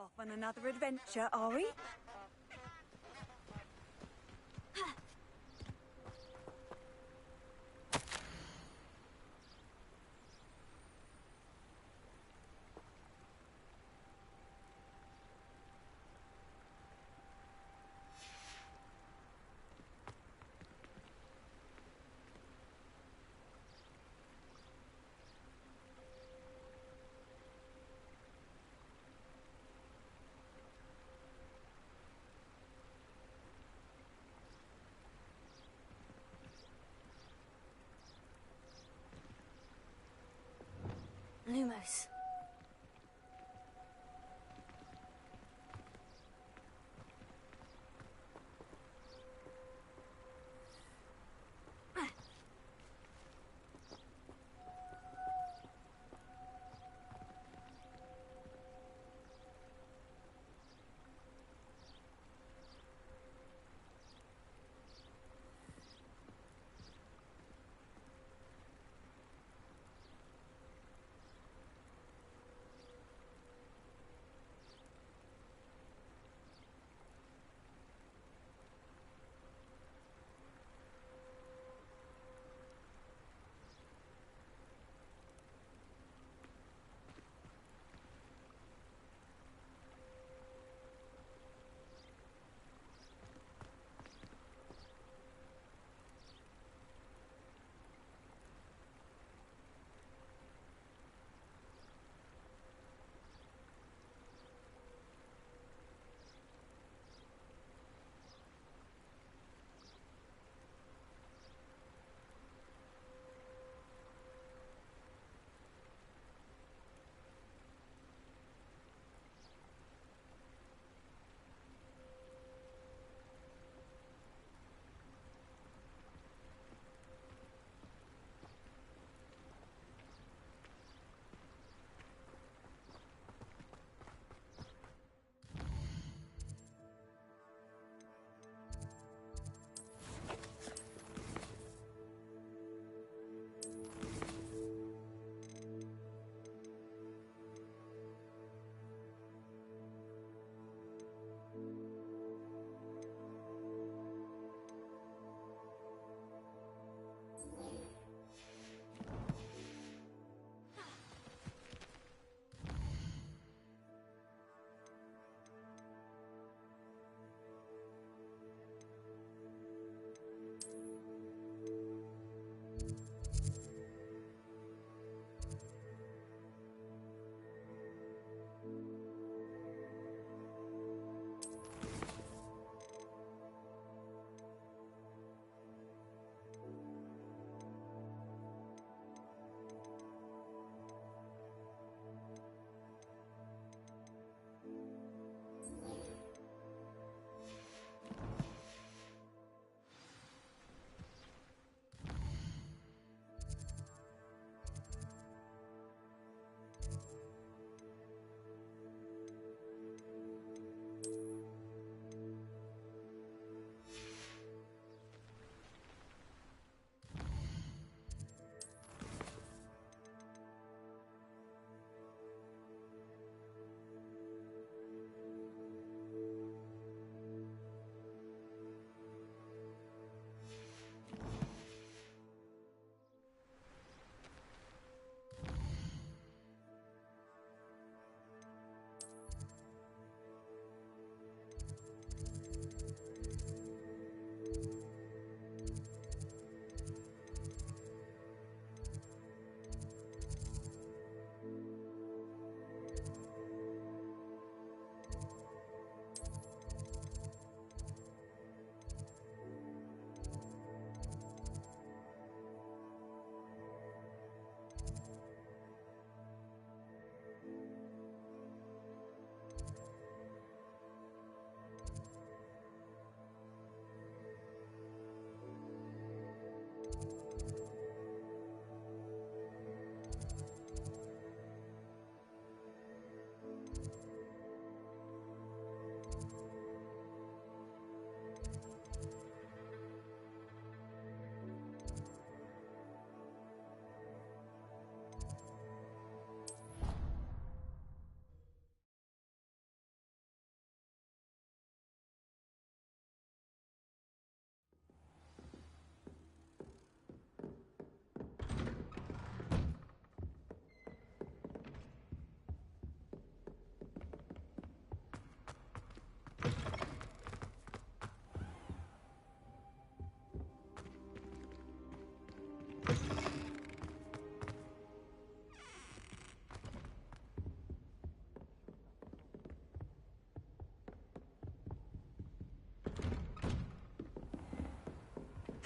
Off on another adventure, are we? Lumos.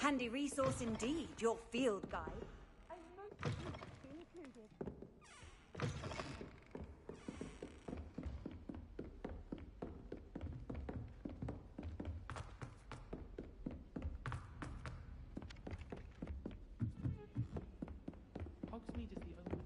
Handy resource indeed, your field guide. And most of you included. Hogsmeade is the only...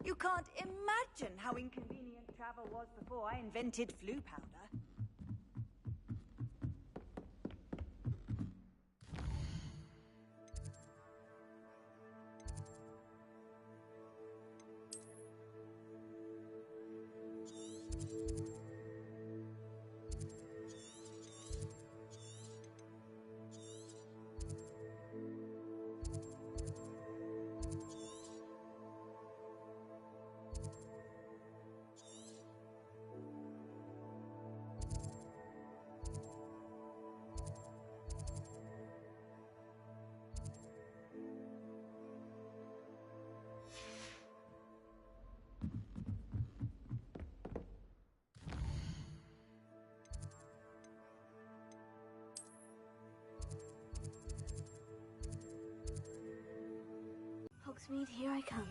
You can't imagine how inconvenient travel was before I invented flu powder. Hogsmeade, here I come.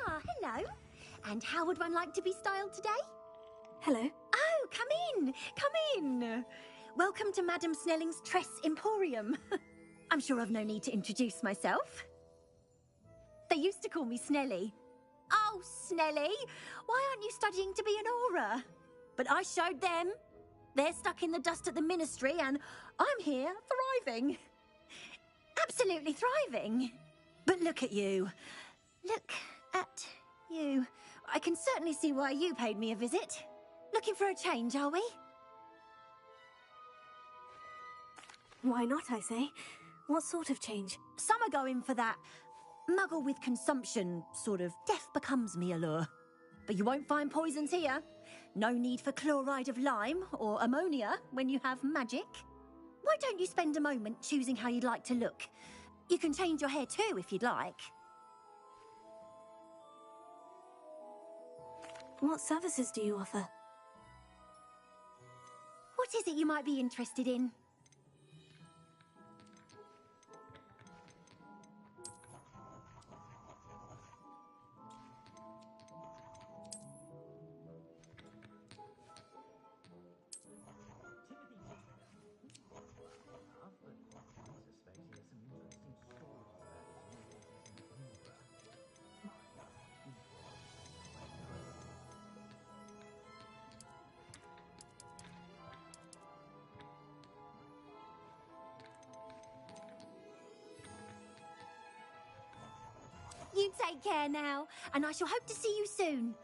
Ah, hello. And how would one like to be styled today? Hello. Oh, come in, come in. Welcome to Madame Snelling's Tress Emporium. I'm sure I've no need to introduce myself. They used to call me Snelly. Oh, Snelly, why aren't you studying to be an aura? But I showed them. They're stuck in the dust at the ministry and I'm here thriving. Absolutely thriving. But look at you. Look at you. I can certainly see why you paid me a visit. Looking for a change, are we? Why not, I say? What sort of change? Some are going for that muggle with consumption, sort of death becomes me allure. But you won't find poisons here. No need for chloride of lime or ammonia when you have magic. Why don't you spend a moment choosing how you'd like to look? You can change your hair too if you'd like. What services do you offer? What is it you might be interested in? take care now, and I shall hope to see you soon.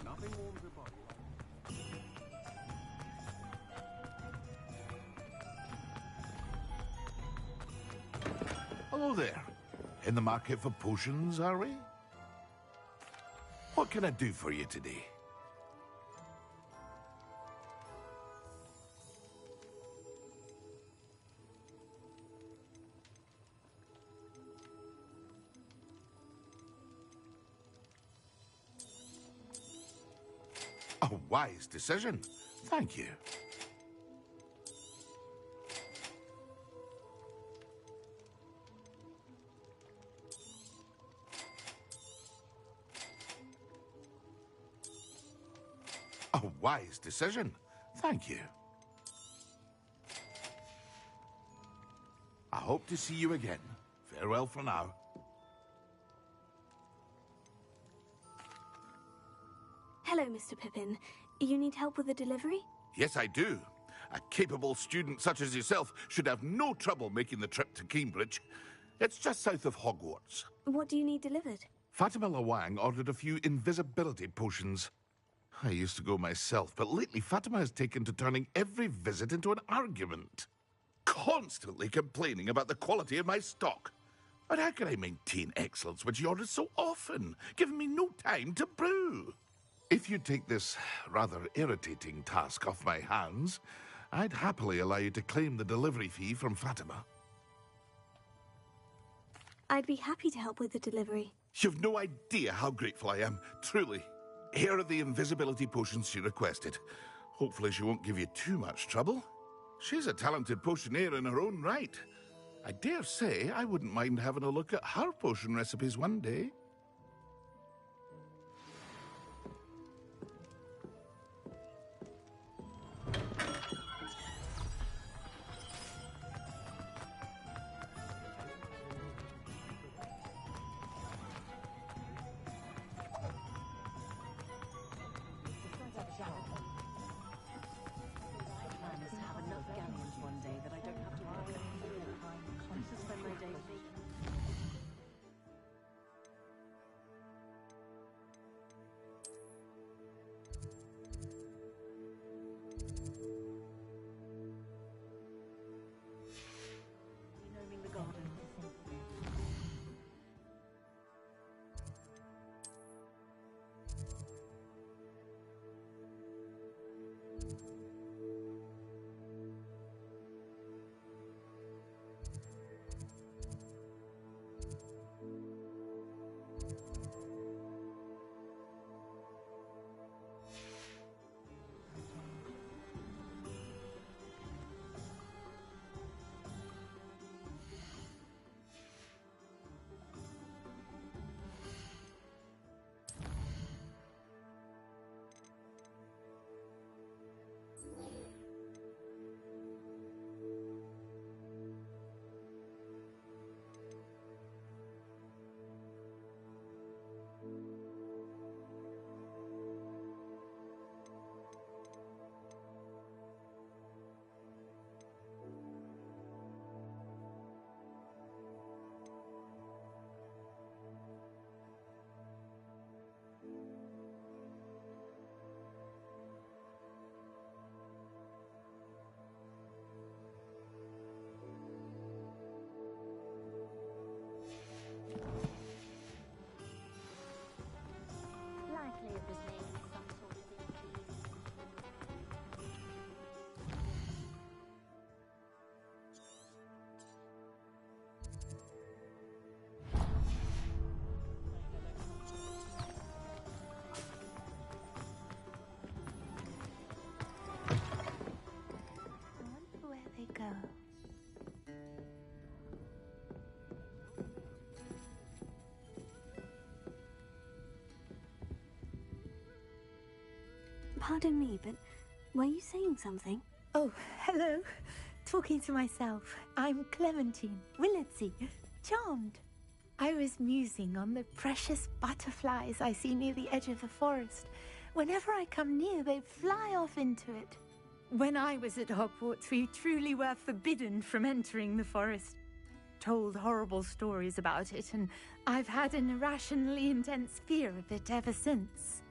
Nothing warms the body like... Hello there. In the market for potions, are we? What can I do for you today? A wise decision. Thank you. A wise decision. Thank you. I hope to see you again. Farewell for now. Hello, Mr. Pippin. You need help with a delivery? Yes, I do. A capable student such as yourself should have no trouble making the trip to Cambridge. It's just south of Hogwarts. What do you need delivered? Fatima Lawang ordered a few invisibility potions. I used to go myself, but lately Fatima has taken to turning every visit into an argument. Constantly complaining about the quality of my stock. But how can I maintain excellence when she orders so often, giving me no time to brew? If you take this rather irritating task off my hands, I'd happily allow you to claim the delivery fee from Fatima. I'd be happy to help with the delivery. You've no idea how grateful I am, truly. Here are the invisibility potions she requested. Hopefully she won't give you too much trouble. She's a talented potioneer in her own right. I dare say I wouldn't mind having a look at her potion recipes one day. Likely it was maybe some sort of disease. I wonder where they go. Pardon me, but were you saying something? Oh, hello. talking to myself. I'm Clementine, Willardsey, charmed. I was musing on the precious butterflies I see near the edge of the forest. Whenever I come near, they fly off into it. When I was at Hogwarts, we truly were forbidden from entering the forest. Told horrible stories about it, and I've had an irrationally intense fear of it ever since.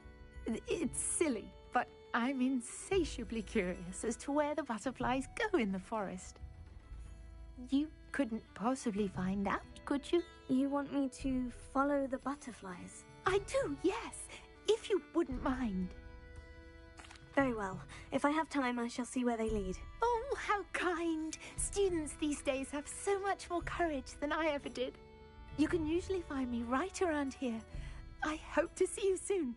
It's silly, but I'm insatiably curious as to where the butterflies go in the forest. You couldn't possibly find out, could you? You want me to follow the butterflies? I do, yes, if you wouldn't mind. Very well. If I have time, I shall see where they lead. Oh, how kind! Students these days have so much more courage than I ever did. You can usually find me right around here. I hope to see you soon.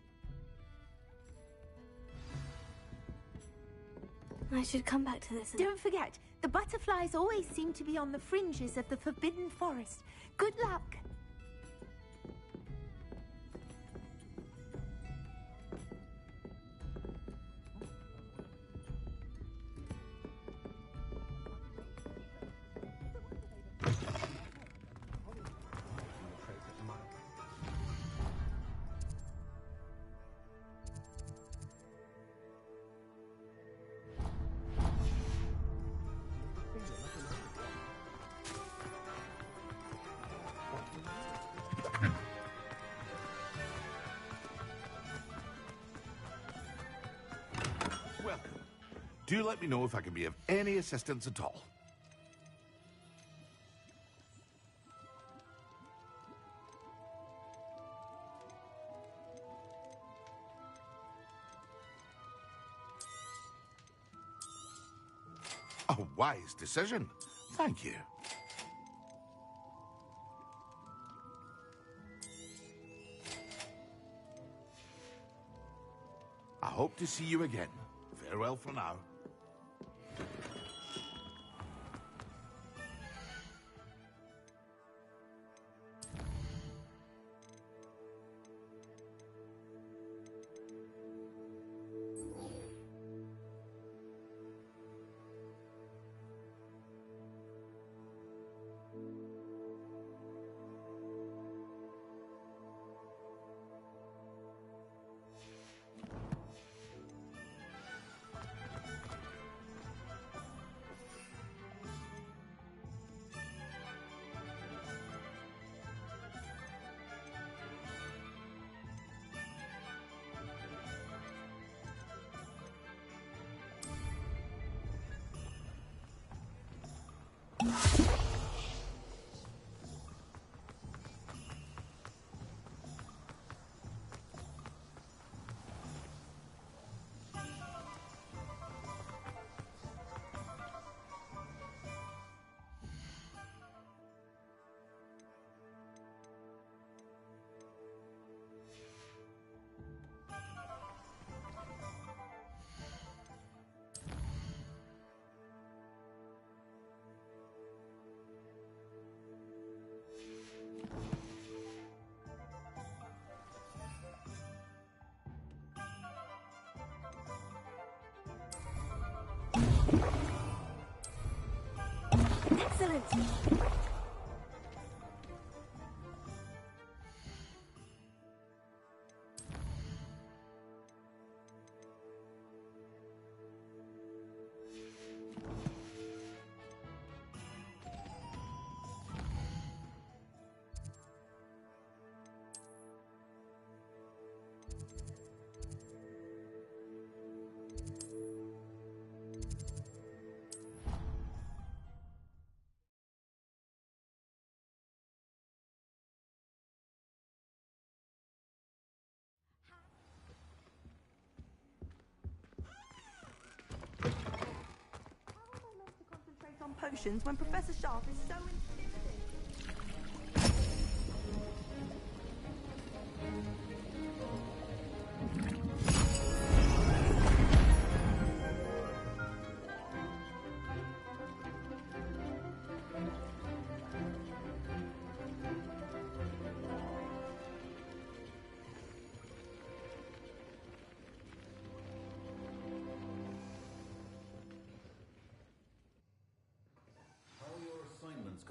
I should come back to this. Don't forget, the butterflies always seem to be on the fringes of the Forbidden Forest. Good luck! Welcome. Do let me know if I can be of any assistance at all. A wise decision. Thank you. I hope to see you again. Farewell for now. Excellent! On potions when Professor Sharp is so intimidating.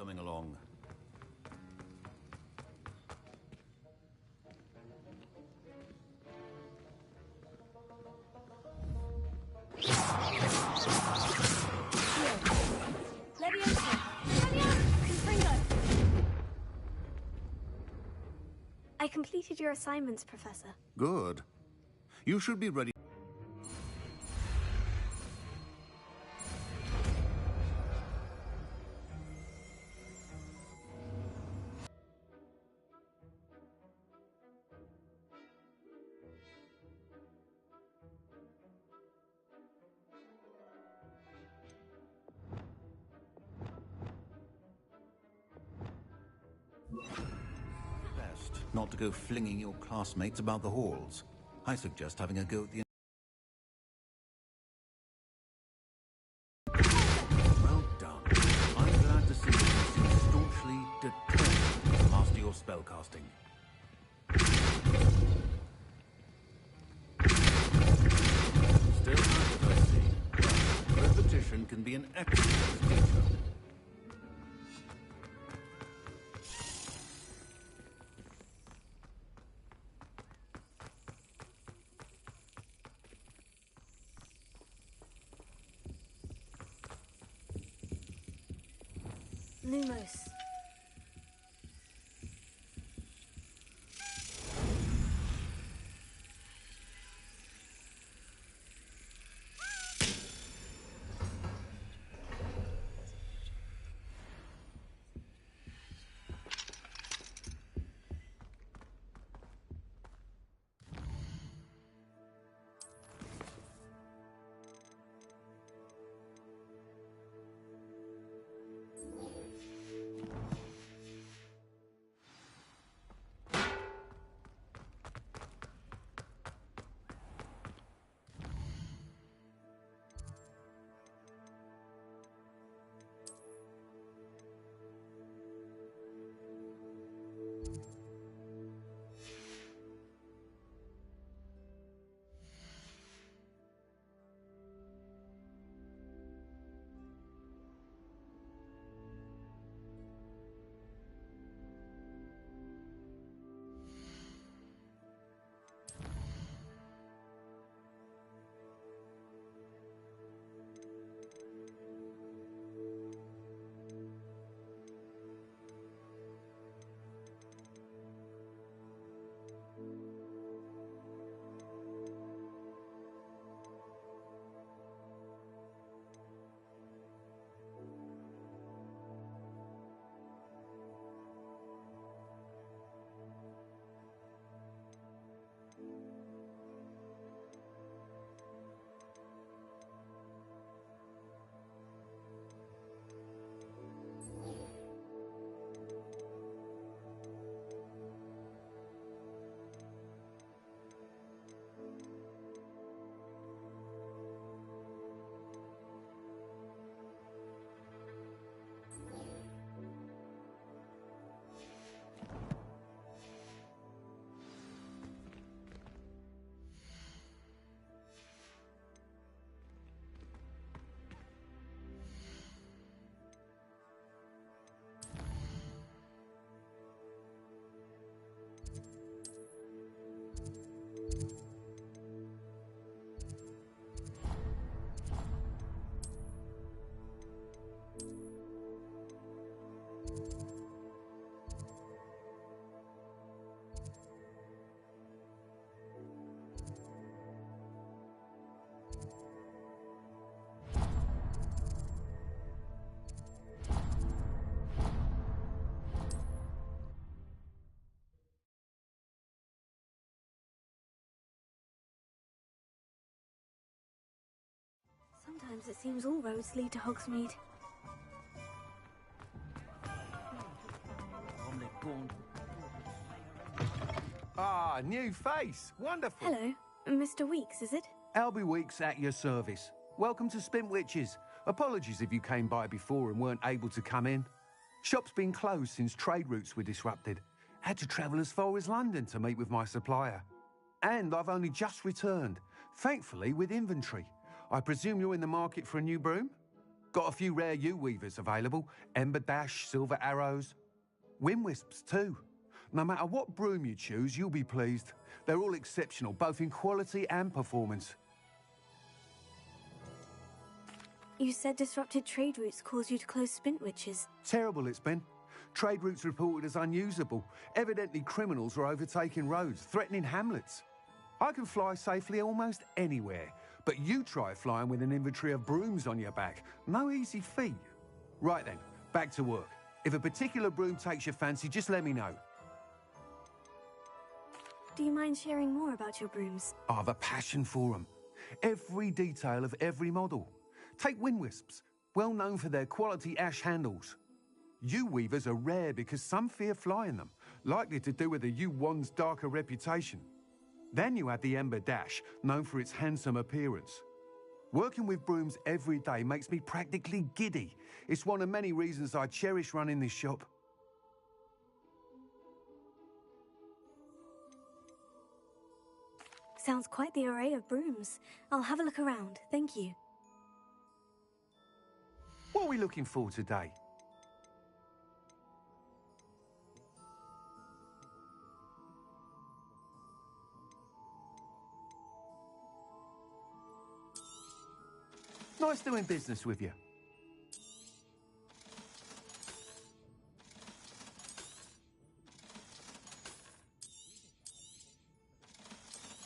coming along. I completed your assignments, Professor. Good. You should be ready. Best not to go flinging your classmates about the halls. I suggest having a go at the... Well done. I'm glad to see that you seem staunchly determined to master your spellcasting. Still at it, I see. Repetition can be an excellent teacher. Lumos. Sometimes it seems all roads lead to Hogsmeade. Ah, new face. Wonderful. Hello, Mr. Weeks, is it? Albie Weeks at your service. Welcome to Spintwitches. Apologies if you came by before and weren't able to come in. Shop's been closed since trade routes were disrupted. Had to travel as far as London to meet with my supplier. And I've only just returned, thankfully with inventory. I presume you're in the market for a new broom? Got a few rare U-weavers available. Ember Dash, Silver Arrows. Wind Wisps too. No matter what broom you choose, you'll be pleased. They're all exceptional, both in quality and performance. You said disrupted trade routes caused you to close Spintwitches. Terrible it's been. Trade routes reported as unusable. Evidently criminals are overtaking roads, threatening hamlets. I can fly safely almost anywhere, but you try flying with an inventory of brooms on your back. No easy feat. Right then, back to work. If a particular broom takes your fancy, just let me know. Do you mind sharing more about your brooms? I have a passion for them. Every detail of every model. Take Wind Wisps, well known for their quality ash handles. U-weavers are rare because some fear flying them, likely to do with the U-1's darker reputation. Then you have the Ember Dash, known for its handsome appearance. Working with brooms every day makes me practically giddy. It's one of many reasons I cherish running this shop. Sounds quite the array of brooms. I'll have a look around, thank you. What are we looking for today? Nice doing business with you.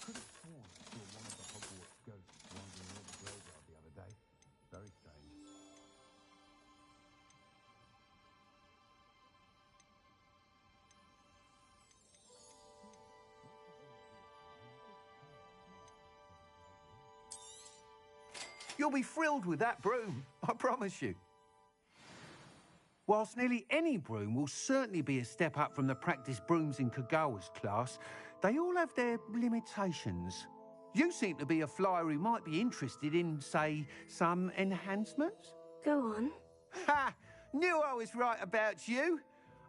Could have sworn I saw one of the Hogwarts ghosts wandering near the graveyard the other day. Very strange. You'll be thrilled with that broom, I promise you. Whilst nearly any broom will certainly be a step up from the practice brooms in Kagawa's class, they all have their limitations. You seem to be a flyer who might be interested in, say, some enhancements? Go on. Ha! Knew I was right about you.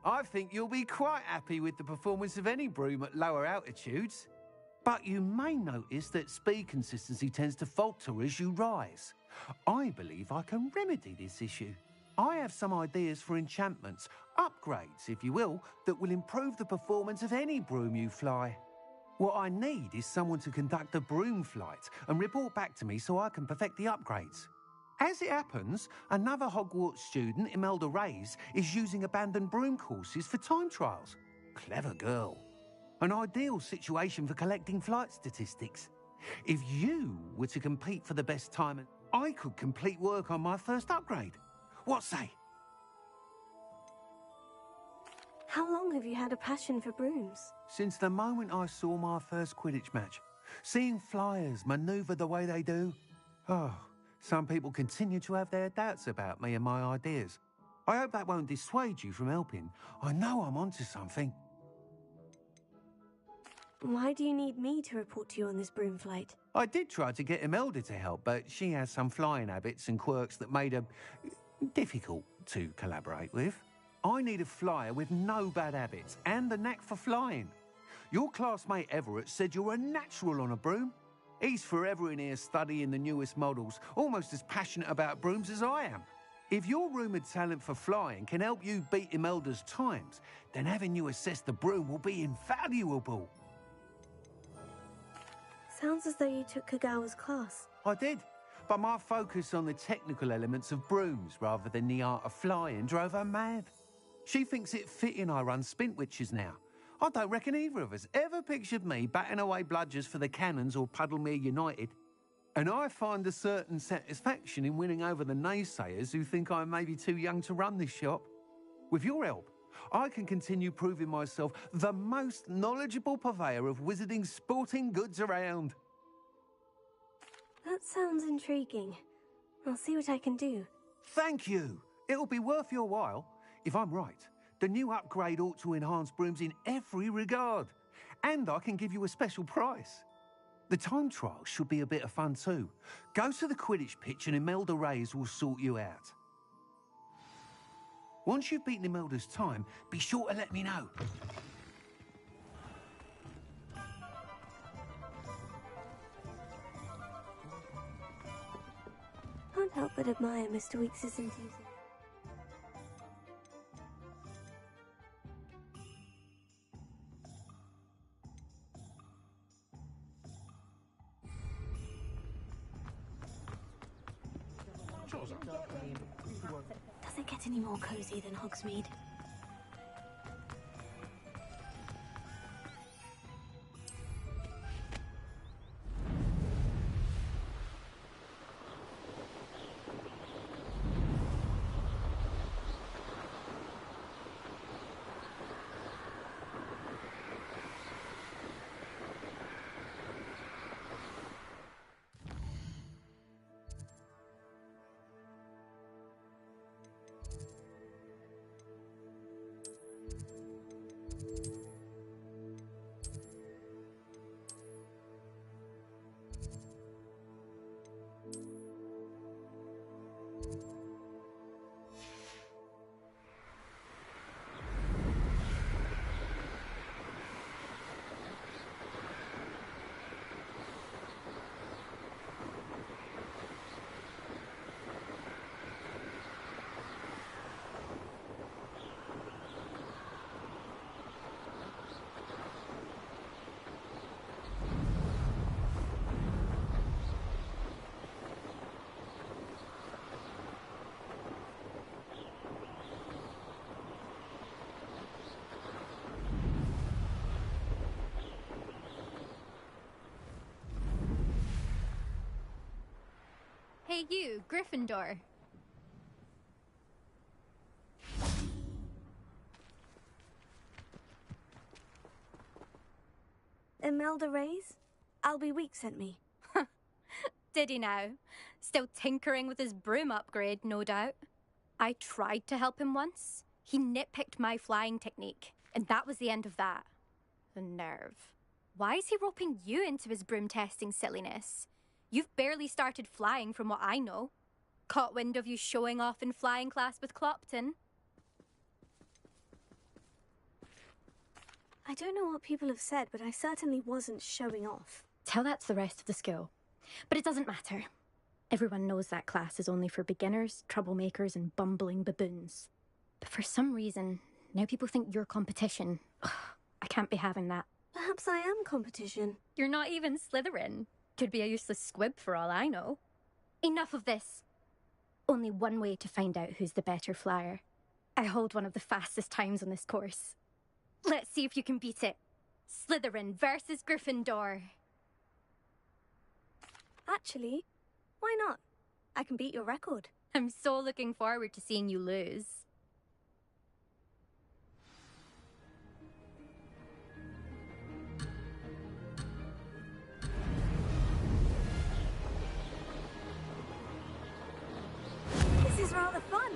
I think you'll be quite happy with the performance of any broom at lower altitudes. But you may notice that speed consistency tends to falter as you rise. I believe I can remedy this issue. I have some ideas for enchantments, upgrades, if you will, that will improve the performance of any broom you fly. What I need is someone to conduct a broom flight and report back to me so I can perfect the upgrades. As it happens, another Hogwarts student, Imelda Reyes, is using abandoned broom courses for time trials. Clever girl. An ideal situation for collecting flight statistics. If you were to compete for the best time, I could complete work on my first upgrade. What say? How long have you had a passion for brooms? Since the moment I saw my first Quidditch match. Seeing flyers manoeuvre the way they do. Oh, some people continue to have their doubts about me and my ideas. I hope that won't dissuade you from helping. I know I'm onto something. Why do you need me to report to you on this broom flight? I did try to get Imelda to help, but she has some flying habits and quirks that made her difficult to collaborate with. I need a flyer with no bad habits and the knack for flying. Your classmate Everett said you're a natural on a broom. He's forever in here studying the newest models, almost as passionate about brooms as I am. If your rumoured talent for flying can help you beat Imelda's times, then having you assess the broom will be invaluable. Sounds as though you took Kagawa's class. I did, but my focus on the technical elements of brooms rather than the art of flying drove her mad. She thinks it fitting I run Spintwitches now. I don't reckon either of us ever pictured me batting away bludgers for the Cannons or Puddlemere United. And I find a certain satisfaction in winning over the naysayers who think I'm maybe too young to run this shop. With your help, I can continue proving myself the most knowledgeable purveyor of wizarding sporting goods around. That sounds intriguing. I'll see what I can do. Thank you. It'll be worth your while. If I'm right, the new upgrade ought to enhance brooms in every regard. And I can give you a special price. The time trial should be a bit of fun too. Go to the Quidditch pitch and Imelda Reyes will sort you out. Once you've beaten Imelda's time, be sure to let me know. Aren't can't help but admire Mr. Weeks' enthusiasm. Does it get any more cozy than Hogsmeade? Hey you, Gryffindor. Imelda Reyes? Albie Weeks sent me. Did he now? Still tinkering with his broom upgrade, no doubt. I tried to help him once. He nitpicked my flying technique, and that was the end of that. The nerve. Why is he roping you into his broom testing silliness? You've barely started flying from what I know. Caught wind of you showing off in flying class with Clopton. I don't know what people have said, but I certainly wasn't showing off. Tell that to the rest of the school. But it doesn't matter. Everyone knows that class is only for beginners, troublemakers, and bumbling baboons. But for some reason, now people think you're competition. Ugh, I can't be having that. Perhaps I am competition. You're not even Slytherin. Could be a useless squib for all I know. Enough of this. Only one way to find out who's the better flyer. I hold one of the fastest times on this course. Let's see if you can beat it. Slytherin versus Gryffindor. Actually, why not? I can beat your record. I'm so looking forward to seeing you lose. This is rather fun.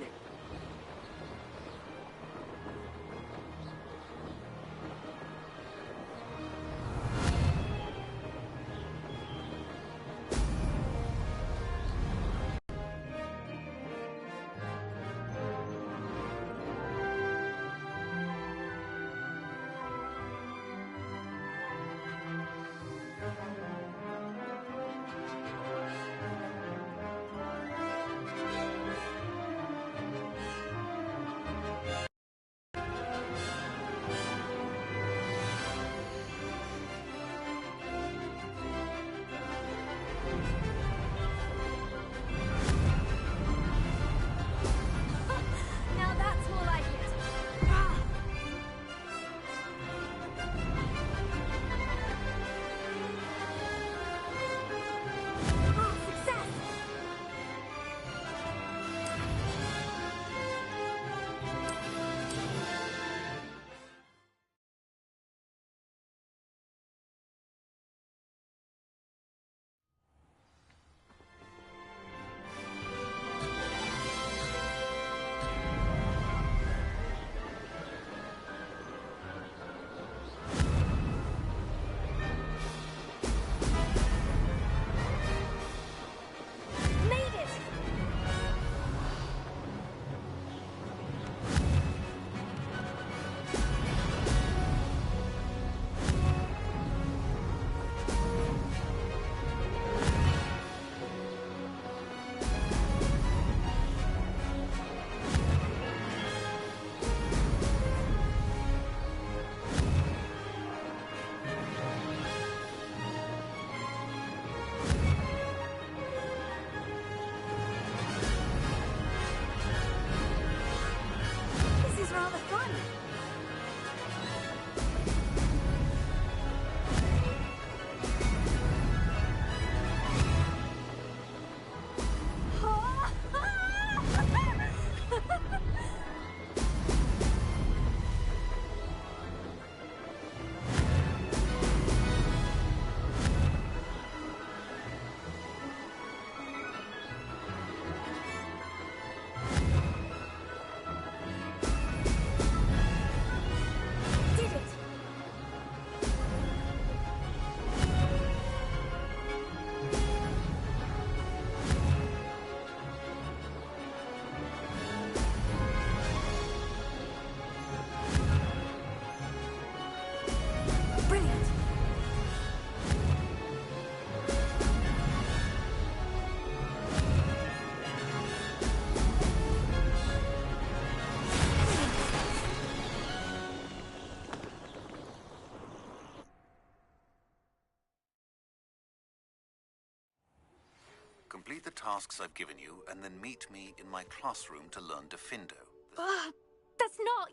Complete the tasks I've given you, and then meet me in my classroom to learn Diffindo. That's not...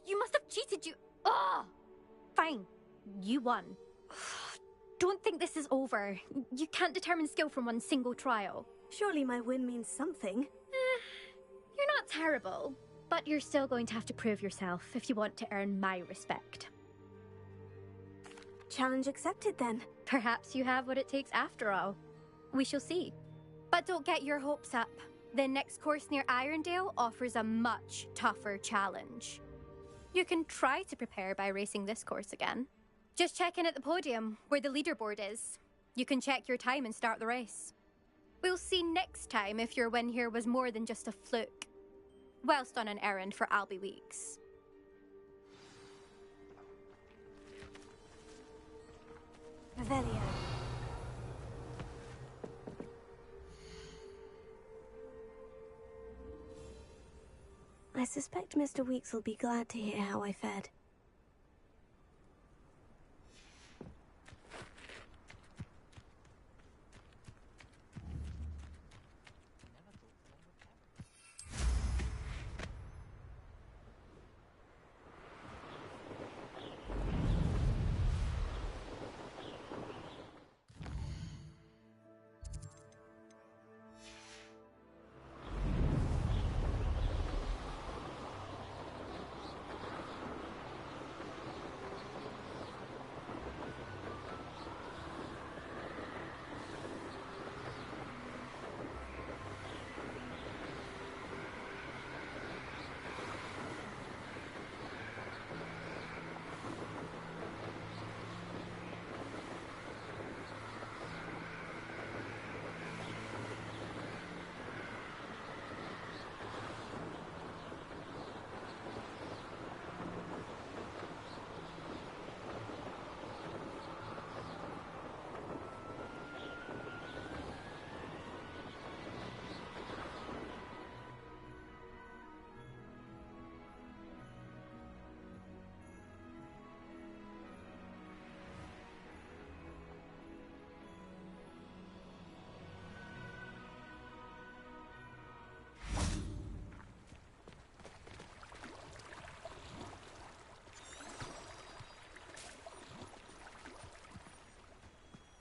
You must have cheated, you... Ugh! Fine. You won. Don't think this is over. You can't determine skill from one single trial. Surely my win means something. You're not terrible, but you're still going to have to prove yourself if you want to earn my respect. Challenge accepted, then. Perhaps you have what it takes after all. We shall see. But don't get your hopes up. The next course near Irondale offers a much tougher challenge. You can try to prepare by racing this course again. Just check in at the podium, where the leaderboard is. You can check your time and start the race. We'll see next time if your win here was more than just a fluke. Whilst on an errand for Albie Weeks. Revelio. I suspect Mr. Weeks will be glad to hear how I fared.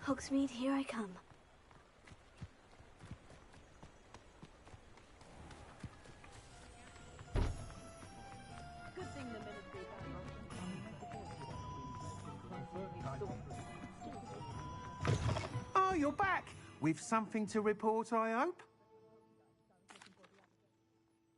Hogsmeade, here I come. Oh, you're back! With something to report, I hope?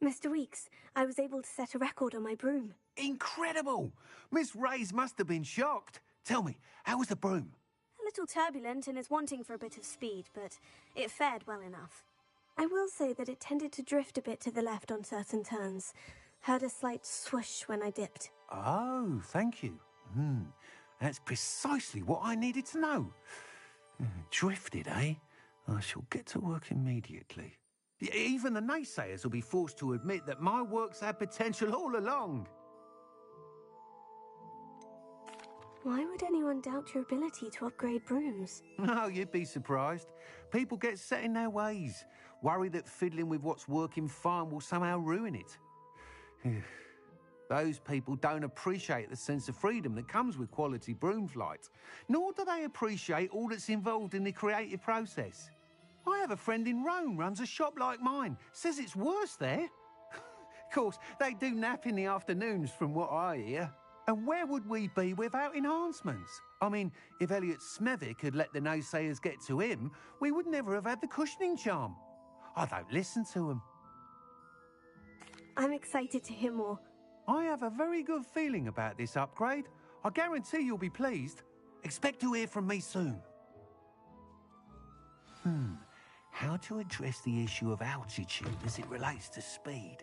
Mr. Weeks, I was able to set a record on my broom. Incredible! Miss Reyes must have been shocked. Tell me, how was the broom? A little turbulent and is wanting for a bit of speed, but it fared well enough. I will say that it tended to drift a bit to the left on certain turns. Heard a slight swoosh when I dipped. Oh, thank you. That's precisely what I needed to know. Drifted, eh? I shall get to work immediately. Even the naysayers will be forced to admit that my work's had potential all along. Why would anyone doubt your ability to upgrade brooms? No, you'd be surprised. People get set in their ways, worry that fiddling with what's working fine will somehow ruin it. Those people don't appreciate the sense of freedom that comes with quality broom flight, nor do they appreciate all that's involved in the creative process. I have a friend in Rome runs a shop like mine, says it's worse there. Of course, they do nap in the afternoons from what I hear. And where would we be without enhancements? I mean, if Elliot Smethwick had let the naysayers get to him, we would never have had the cushioning charm. I don't listen to them. I'm excited to hear more. I have a very good feeling about this upgrade. I guarantee you'll be pleased. Expect to hear from me soon. How to address the issue of altitude as it relates to speed?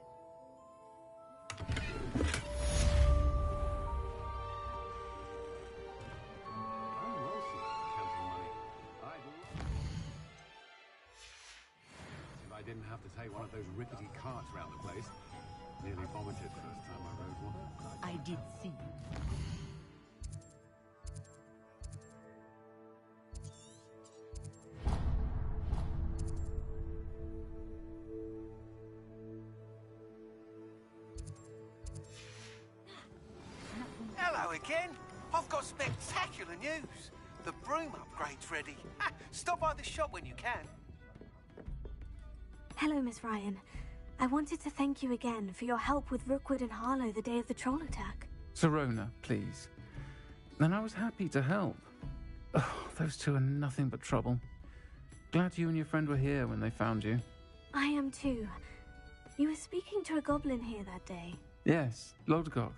I didn't have to take one of those rickety carts round the place. Nearly vomited first time I rode one. I did see. again. I've got spectacular news. The broom upgrade's ready. Stop by the shop when you can. Hello, Miss Ryan. I wanted to thank you again for your help with Rookwood and Harlow the day of the troll attack. Sirona, please. And I was happy to help. Oh, those two are nothing but trouble. Glad you and your friend were here when they found you. I am too. You were speaking to a goblin here that day. Yes, Lodgok.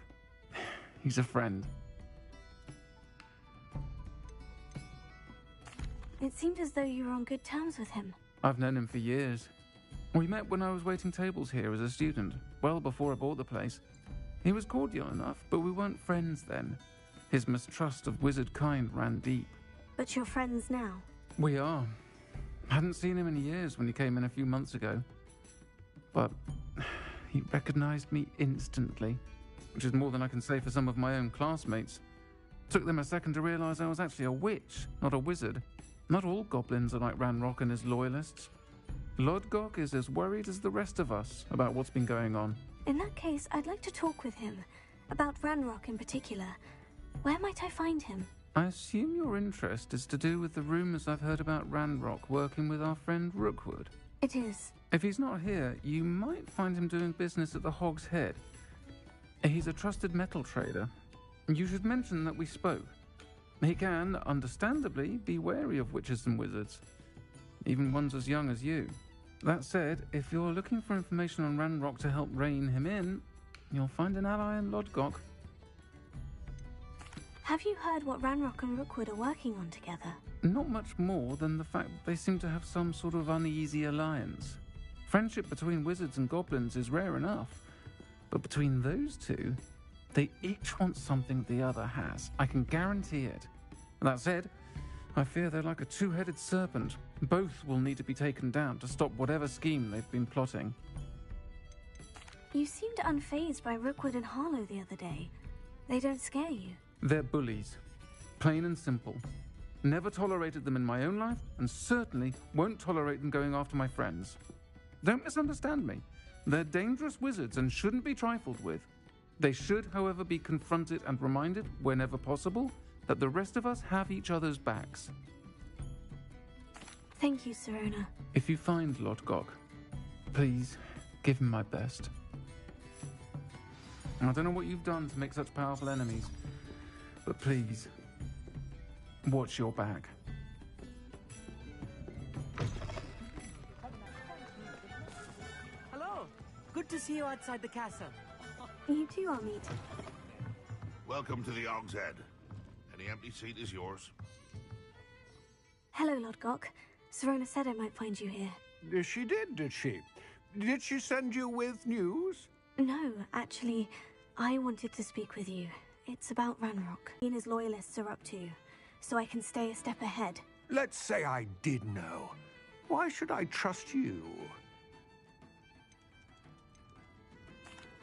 He's a friend. It seemed as though you were on good terms with him. I've known him for years. We met when I was waiting tables here as a student, well before I bought the place. He was cordial enough, but we weren't friends then. His mistrust of wizard kind ran deep. But you're friends now? We are. Hadn't seen him in years when he came in a few months ago. But he recognized me instantly, which is more than I can say for some of my own classmates. Took them a second to realize I was actually a witch, not a wizard. Not all goblins are like Ranrock and his loyalists. Lodgok is as worried as the rest of us about what's been going on. In that case, I'd like to talk with him. About Ranrock in particular. Where might I find him? I assume your interest is to do with the rumors I've heard about Ranrock working with our friend Rookwood. It is. If he's not here, you might find him doing business at the Hog's Head. He's a trusted metal trader. You should mention that we spoke. He can, understandably, be wary of witches and wizards. Even ones as young as you. That said, if you're looking for information on Ranrock to help rein him in, you'll find an ally in Lodgok. Have you heard what Ranrock and Rookwood are working on together? Not much more than the fact that they seem to have some sort of uneasy alliance. Friendship between wizards and goblins is rare enough. But between those two, they each want something the other has. I can guarantee it. That said, I fear they're like a two-headed serpent. Both will need to be taken down to stop whatever scheme they've been plotting. You seemed unfazed by Rookwood and Harlow the other day. They don't scare you. They're bullies. Plain and simple. Never tolerated them in my own life, and certainly won't tolerate them going after my friends. Don't misunderstand me. They're dangerous wizards and shouldn't be trifled with. They should, however, be confronted and reminded, whenever possible, that the rest of us have each other's backs. Thank you, Sirona. If you find Lodgok, please give him my best. I don't know what you've done to make such powerful enemies, but please, watch your back. Hello. Good to see you outside the castle. You too, Amit. Welcome to the Hog's Head. Any empty seat is yours. Hello, Lodgok. Sirona said I might find you here. She did she? Did she send you with news? No, actually, I wanted to speak with you. It's about Ranrock. He and his loyalists are up to, so I can stay a step ahead. Let's say I did know. Why should I trust you?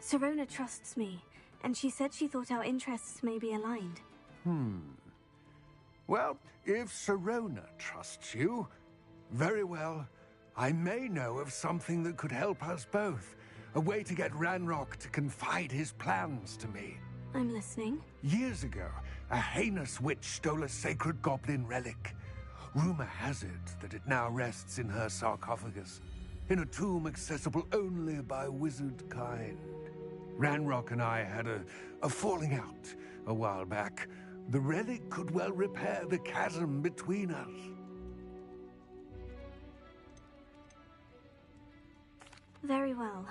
Sirona trusts me, and she said she thought our interests may be aligned. Well, if Sirona trusts you, very well. I may know of something that could help us both. A way to get Ranrock to confide his plans to me. I'm listening. Years ago, a heinous witch stole a sacred goblin relic. Rumor has it that it now rests in her sarcophagus, in a tomb accessible only by wizard kind. Ranrock and I had a falling out a while back. The relic could well repair the chasm between us. Very well.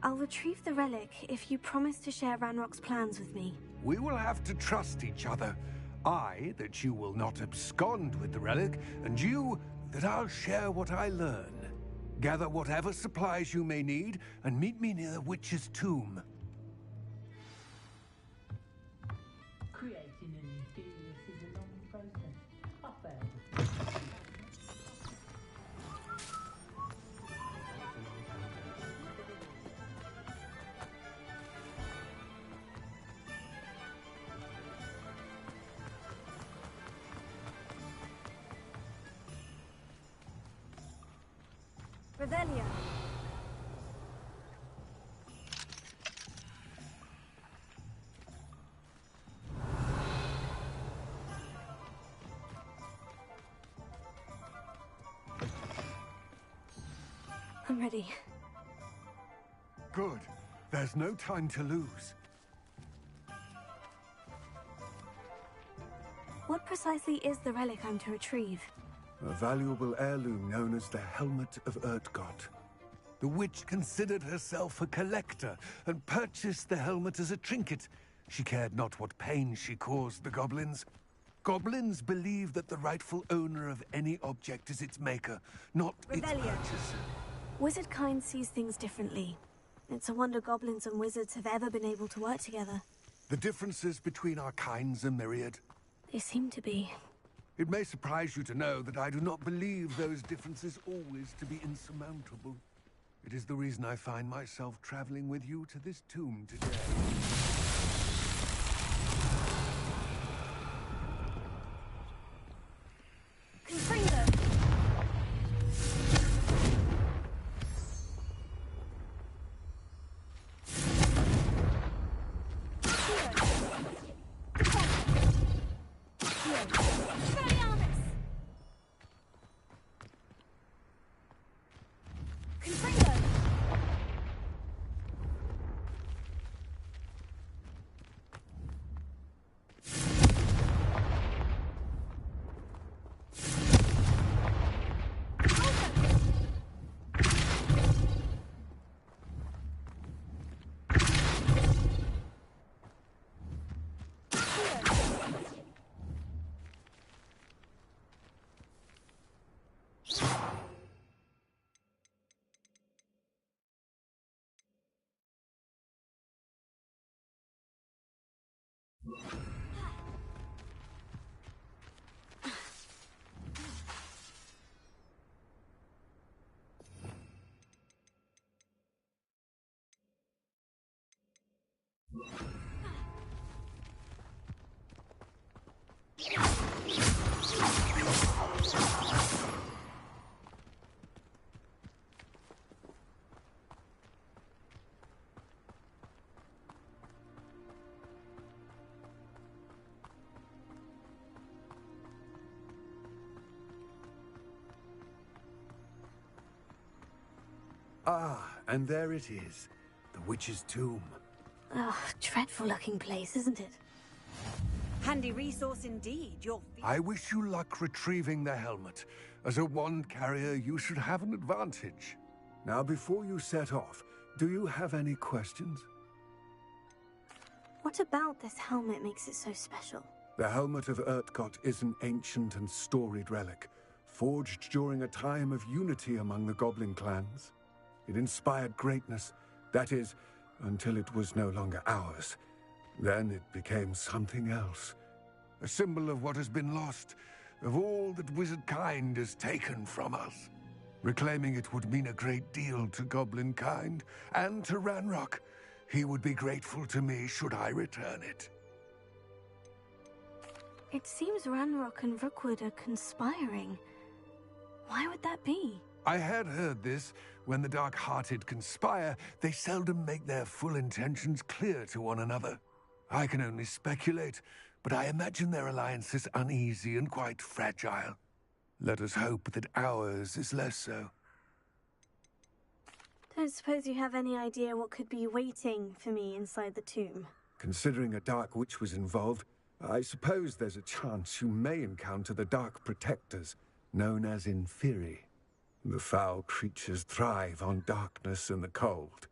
I'll retrieve the relic if you promise to share Ranrock's plans with me. We will have to trust each other. I, that you will not abscond with the relic, and you, that I'll share what I learn. Gather whatever supplies you may need, and meet me near the witch's tomb. Creating a new genius is a long process. I failed. Revelio. I'm ready. Good. There's no time to lose. What precisely is the relic I'm to retrieve? A valuable heirloom known as the Helmet of Urtkot. The witch considered herself a collector and purchased the helmet as a trinket. She cared not what pain she caused the goblins. Goblins believe that the rightful owner of any object is its maker, not its purchaser. Wizard kind sees things differently. It's a wonder goblins and wizards have ever been able to work together. The differences between our kinds are myriad. They seem to be. It may surprise you to know that I do not believe those differences always to be insurmountable. It is the reason I find myself traveling with you to this tomb today. Ah, and there it is. The witch's tomb. Oh, dreadful looking place, isn't it? Handy resource indeed. I wish you luck retrieving the helmet. As a wand carrier, you should have an advantage. Now, before you set off, do you have any questions? What about this helmet makes it so special? The Helmet of Urtkot is an ancient and storied relic, forged during a time of unity among the goblin clans. It inspired greatness, that is, until it was no longer ours. Then it became something else. A symbol of what has been lost, of all that wizard kind has taken from us. Reclaiming it would mean a great deal to goblin kind, and to Ranrock. He would be grateful to me should I return it. It seems Ranrock and Rookwood are conspiring. Why would that be? I had heard this. When the dark-hearted conspire, they seldom make their full intentions clear to one another. I can only speculate, but I imagine their alliance is uneasy and quite fragile. Let us hope that ours is less so. Don't suppose you have any idea what could be waiting for me inside the tomb? Considering a dark witch was involved, I suppose there's a chance you may encounter the Dark Protectors, known as Inferi. The foul creatures thrive on darkness and the cold.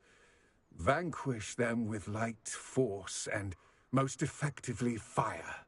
Vanquish them with light, force, and most effectively fire.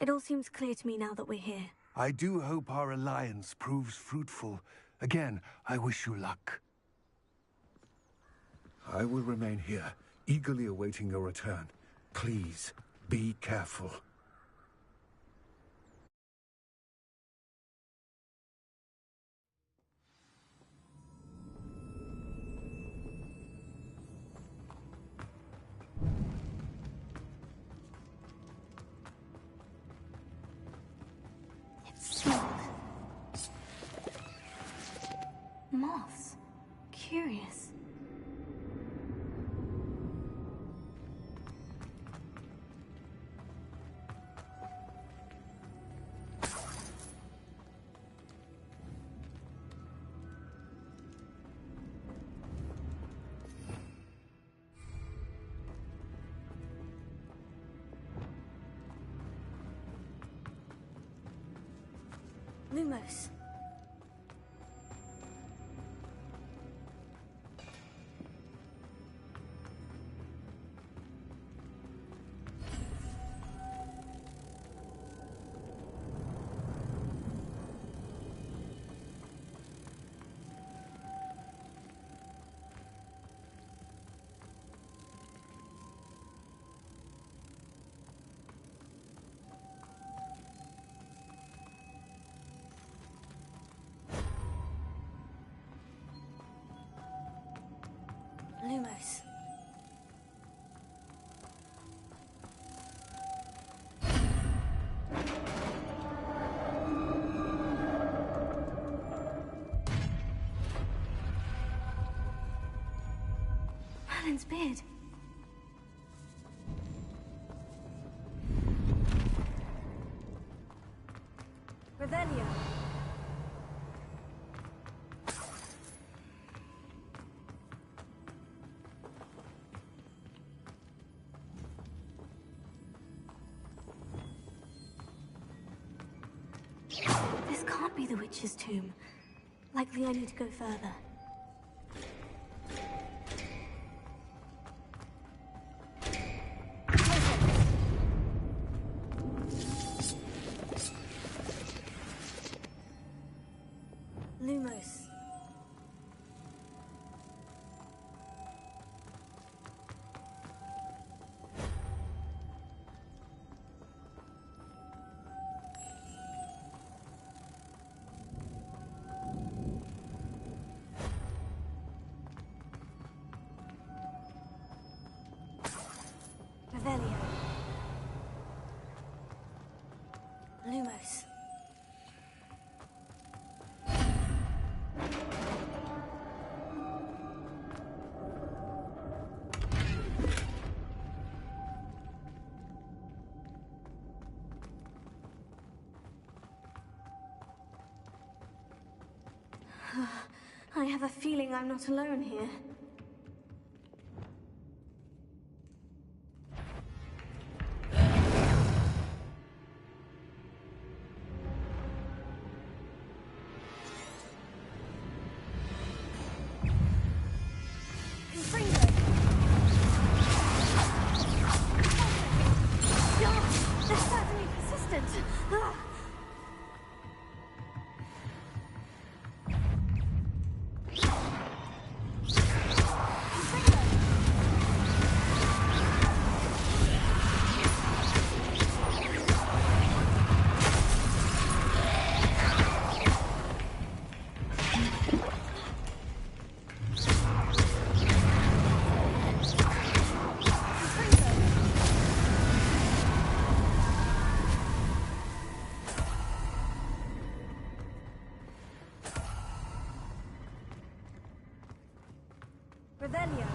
It all seems clear to me now that we're here. I do hope our alliance proves fruitful. Again, I wish you luck. I will remain here, eagerly awaiting your return. Please, be careful. Moths. Curious. Lumos. Lumos. Merlin's beard. Revelio. This can't be the witch's tomb. Likely I need to go further. Lumos. Revelio. Lumos. I have a feeling I'm not alone here. They're certainly persistent. Revelio.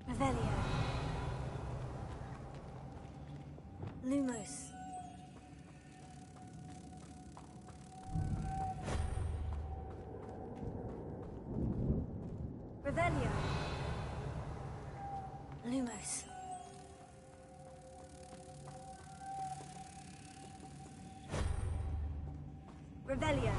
Revelio. Lumos. Revelio. Lumos. Revelio.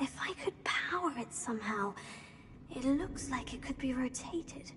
If I could power it somehow, it looks like it could be rotated.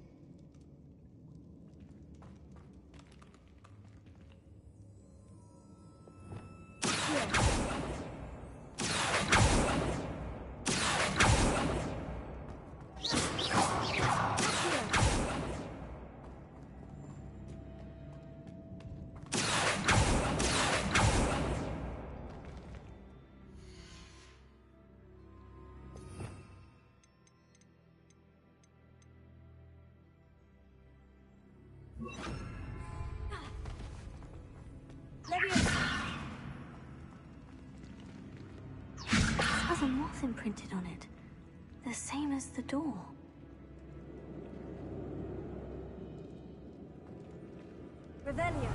Has a moth imprinted on it, the same as the door. Revelio.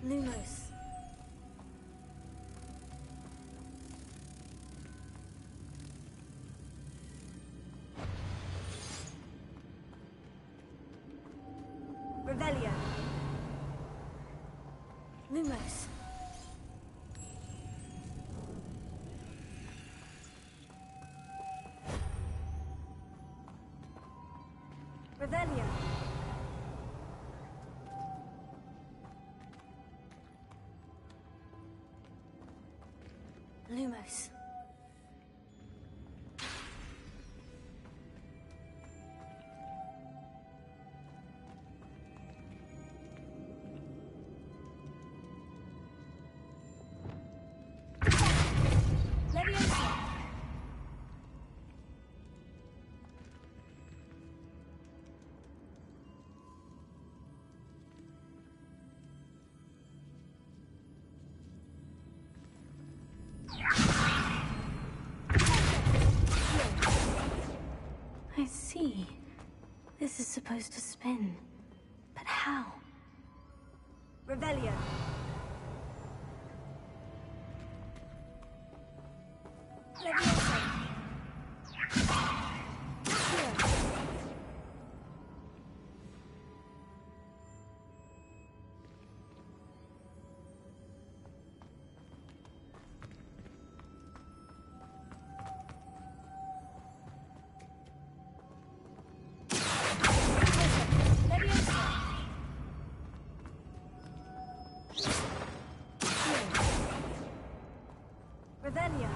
Lumos. Revelio. Lumos. Revelio. Lumos. I see. This is supposed to spin. But how? Revelio. Revelio.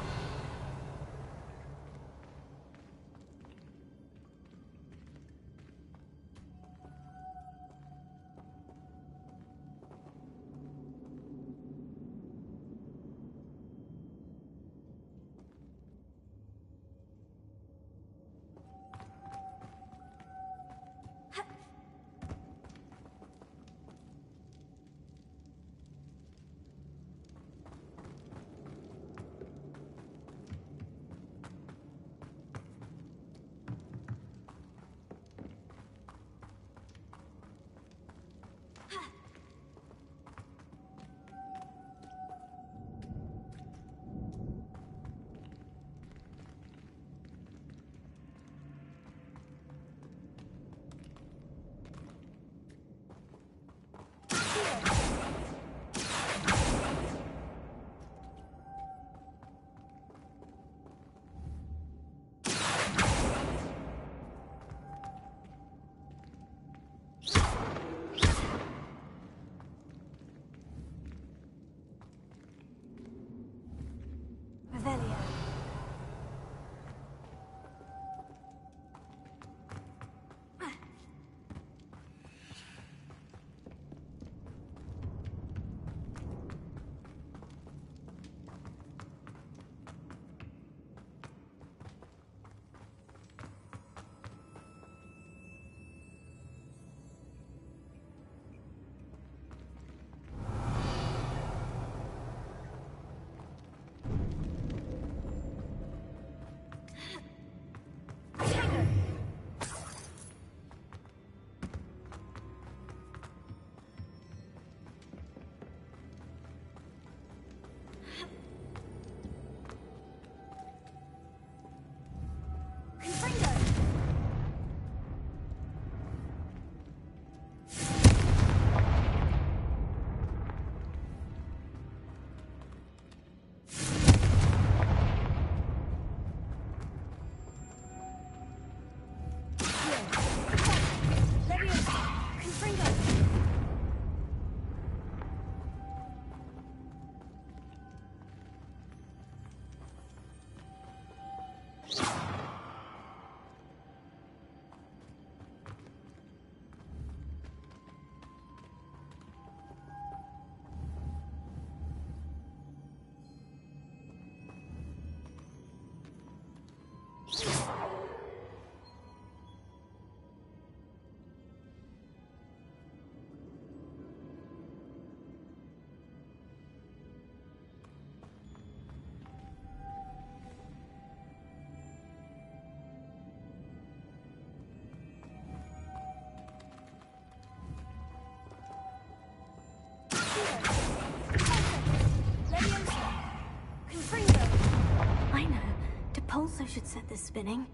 should set this spinning.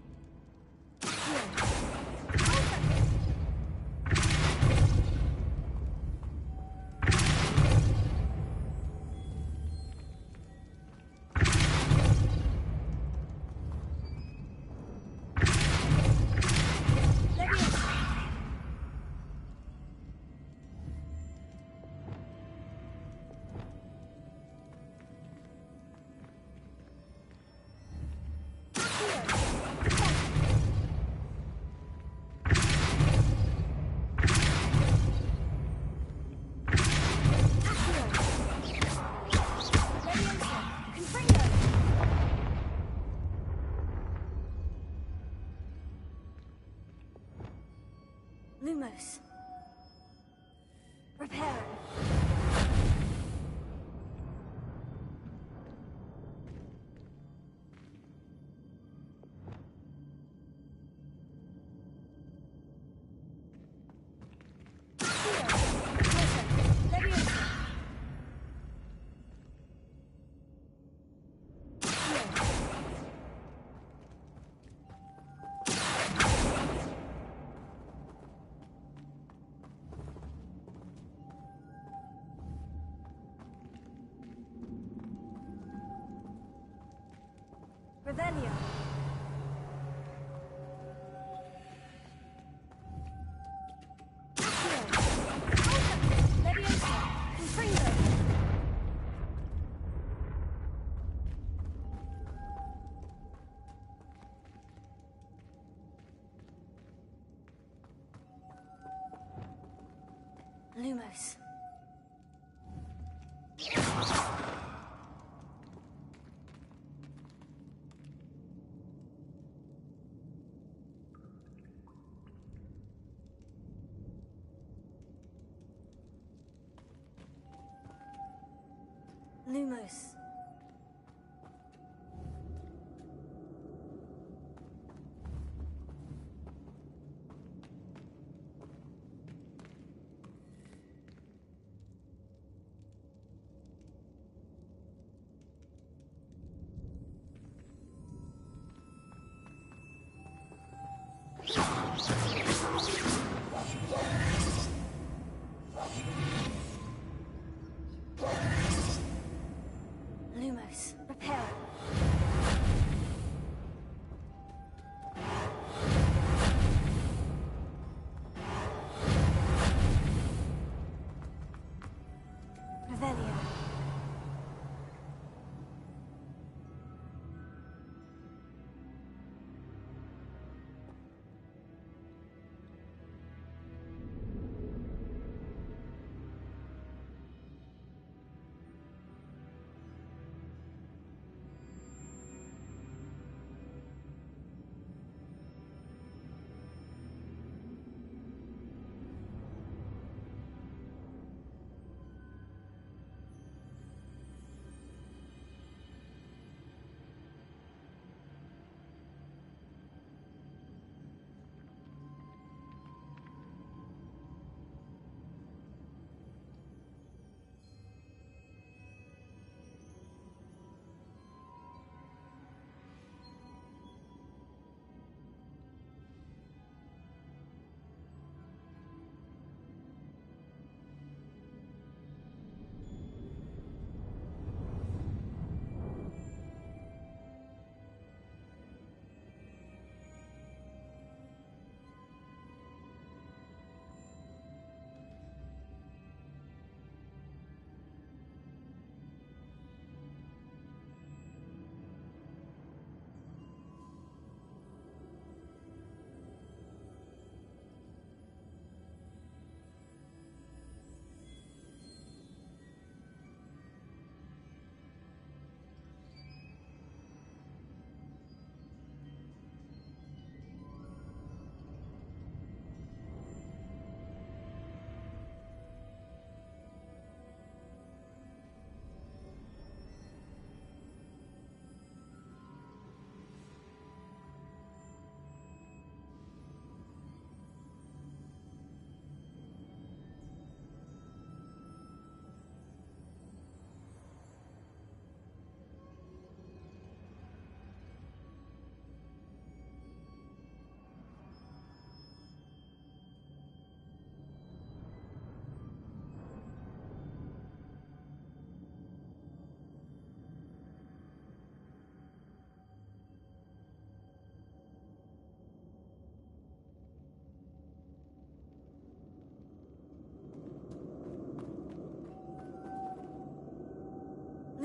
Lumos. Reparo. Revelio. Lumos. Lumos.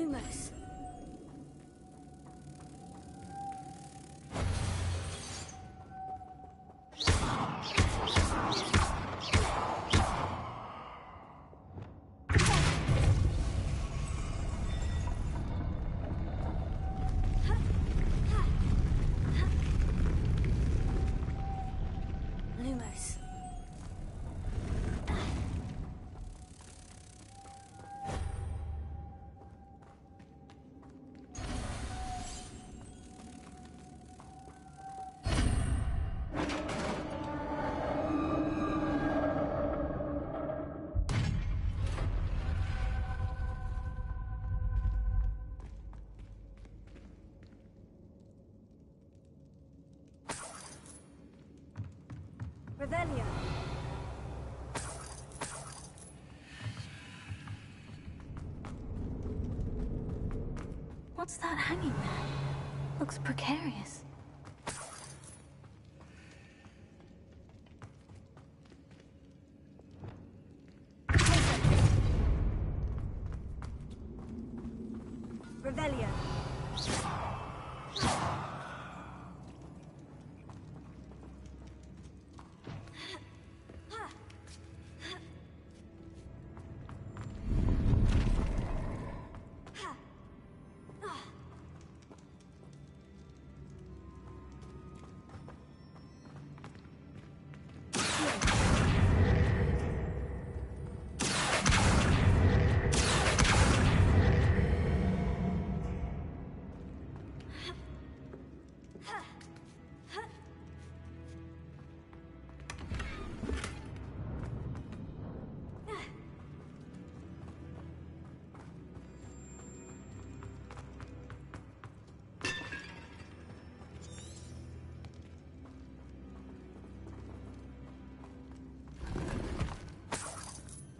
Lumos. Lumos. Revelio. What's that hanging there? Looks precarious. Revelio.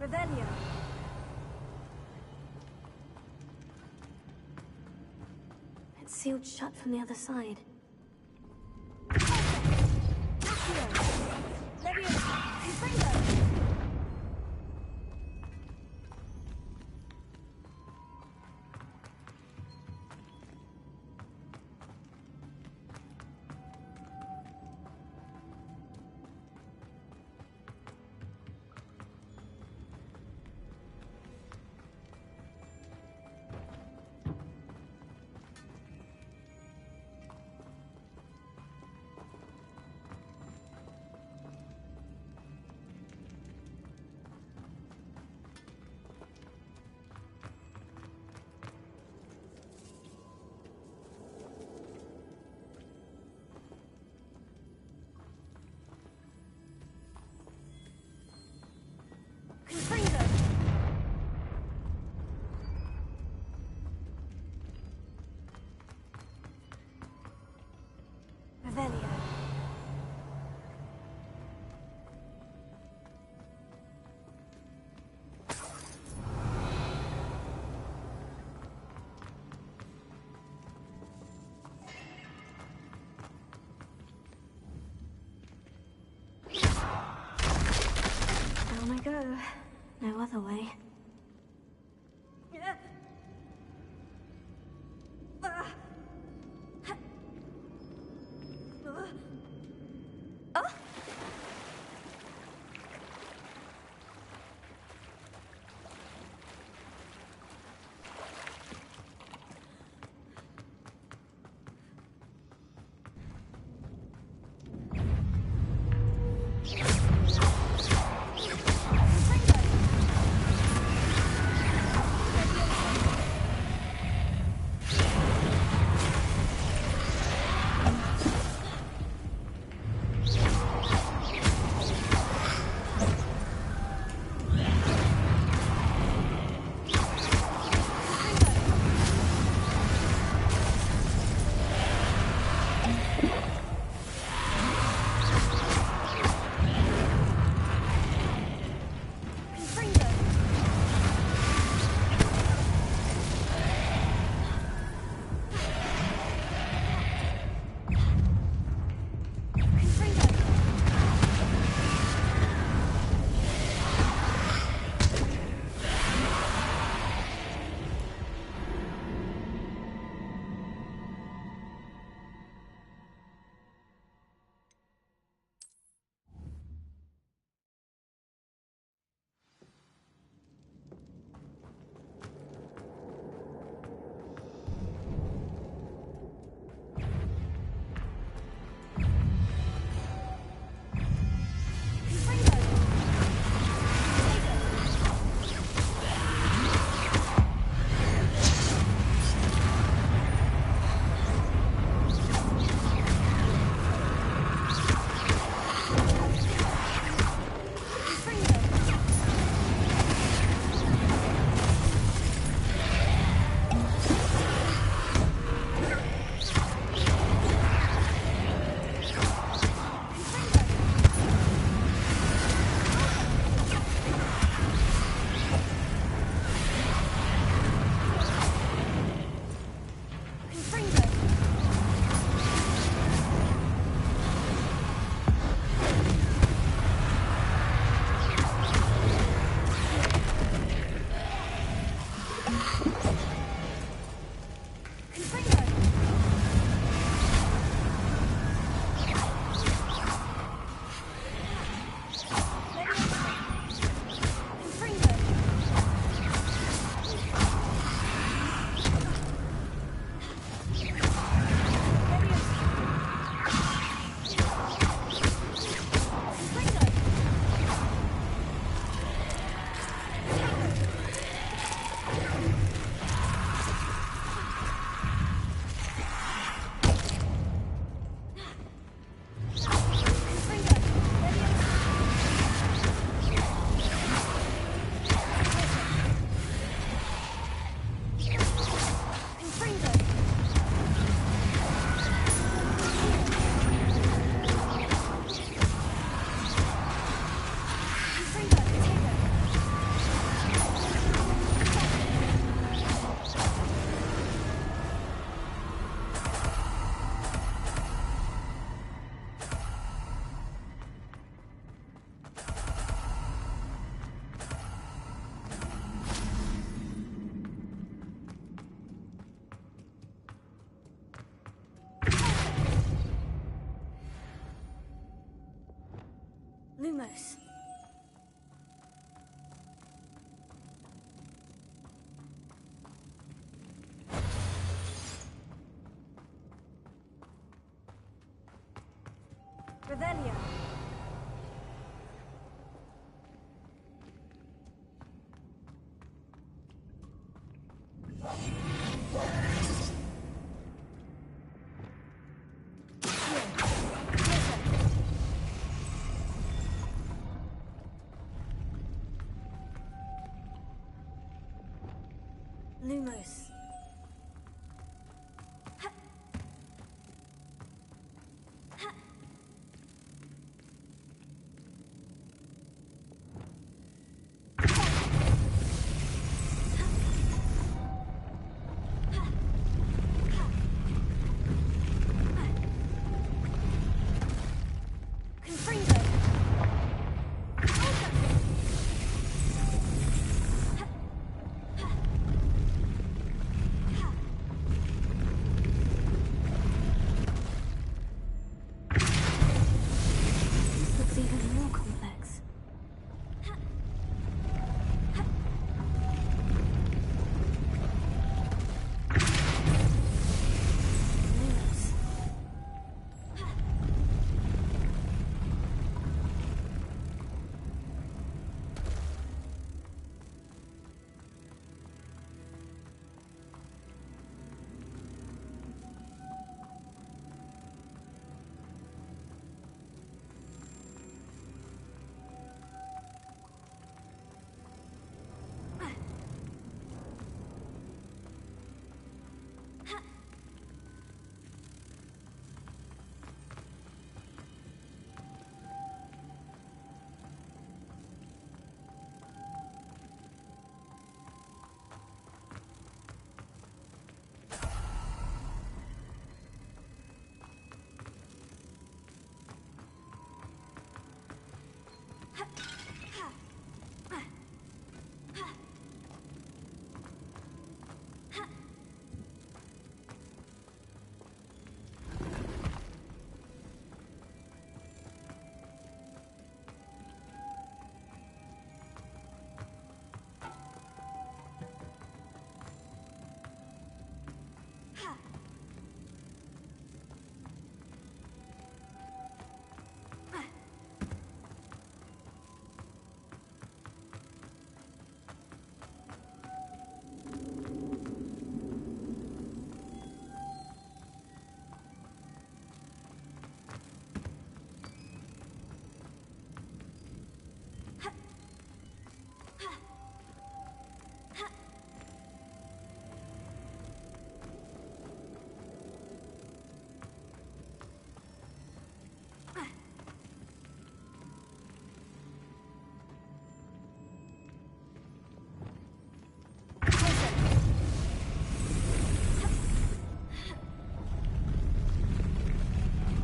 Revelio. It's sealed shut from the other side. Revelio. Down I go. No other way. Lumos. Revelio. Lumos. Looks even more complex.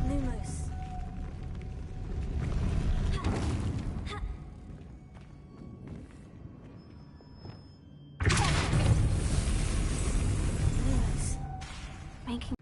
Lumos. Making